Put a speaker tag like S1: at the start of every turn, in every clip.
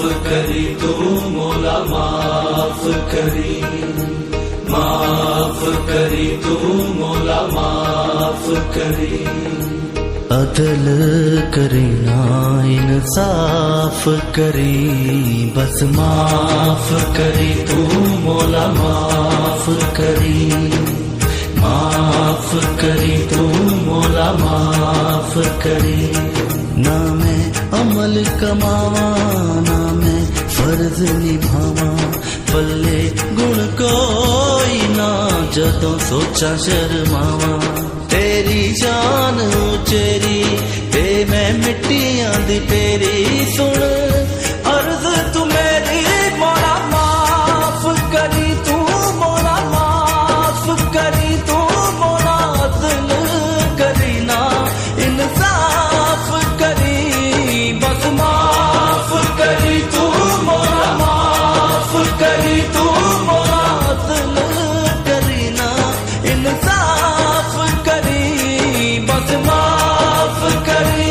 S1: करी तू मौला माफ करी, माफ करी तू मौला माफ करी।
S2: अदल करीना इंसाफ करी, बस
S1: माफ करी तू मौला माफ करी, माफ करी तू मौला माफ करी।
S2: ना मैं अमल कमावा ना मैं फर्ज निभावा, पल्ले गुण कोई ना जदों सोचा शर्मावा। तेरी जान उचेरी ते मैं मिट्टियां दी तेरी सुन अर्ज तू मेरी मौला माफ करी तू मौला माफ करी तू मौला अदल करी ना इंसाफ करी, बस
S1: माफ करी तू मौला माफ करी तू मौला
S2: अदल करी ना इंसाफ करी,
S1: बस माफ करी।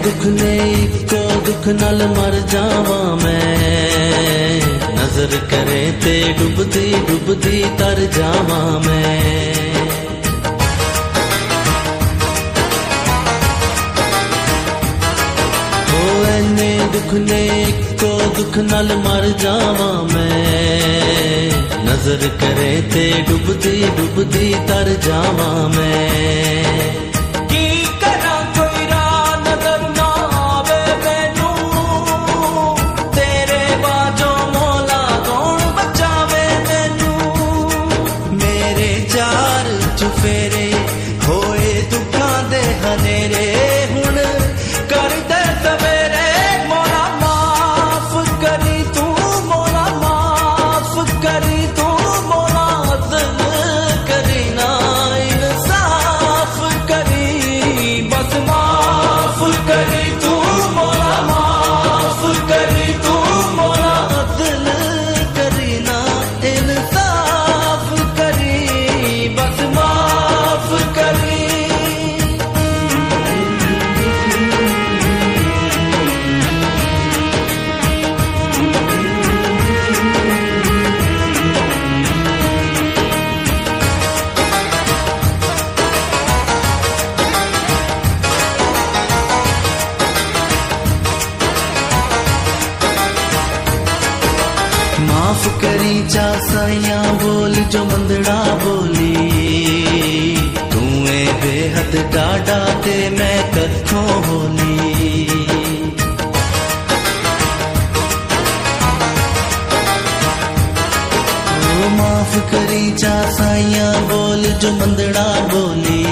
S2: दुख ने इको दुख नाल मर जावा मैं, नजर करे ते डुबदी डुबदी तर जावा मैं। ओ ऐने दुख ने इको दुख नाल मर जावा मैं, नजर करे ते डुबदी डुबदी तर जावा मैं। चुफेरे होए दुखा दे हनेरे हुण कर दे सवेरे, मौला माफ करी तू मौला माफ करी तू मौला अदल करी ना इंसाफ करी,
S1: बस माफ करी तू मौला माफ करी तू मौला
S2: अदल करी ना इंसाफ करी,
S1: बस माफ करी।
S2: माफ करी चा साइया बोल जो मंदड़ा बोली, तू ए बेहद डाडा ते मैं कथों होली। ओ माफ करी चा साइया बोल जो मंदड़ा बोली,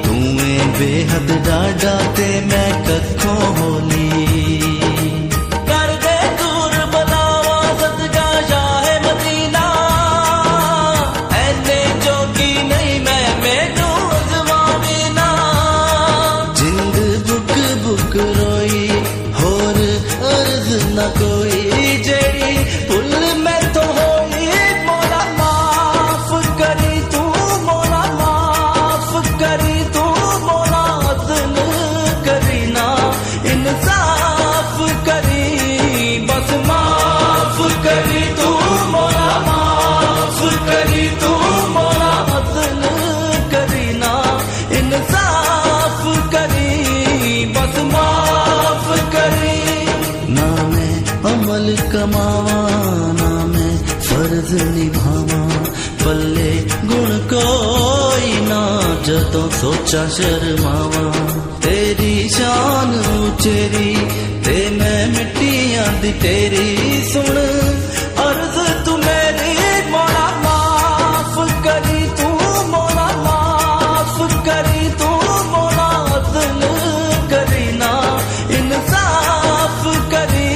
S2: तू ए बेहद डाडा ते मैं कथों होली। न कोई जेड़ी पुल में तो होई, मौला माफ करी तू मौला माफ करी तू मौला अदल करी ना इंसाफ करी,
S1: बस माफ करी तू मौला माफ करी तू मौला
S2: अदल करी ना इंसाफ करी,
S1: बस माफ करी।
S2: ना मैं अमल कमावा ना मैं फर्ज निभावा, पल्ले गुण कोई ना जदों सोचा शर्मावा। तेरी शान उचेरी ते मैं मिट्टियां दी तेरी सुन अर्ज तू मेरी, मौला माफ करी तू मौला माफ करी तू मौला अदल करी ना इंसाफ करी,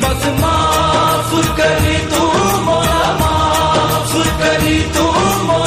S1: बस माफ करी तू मौला माफ करी तू मौला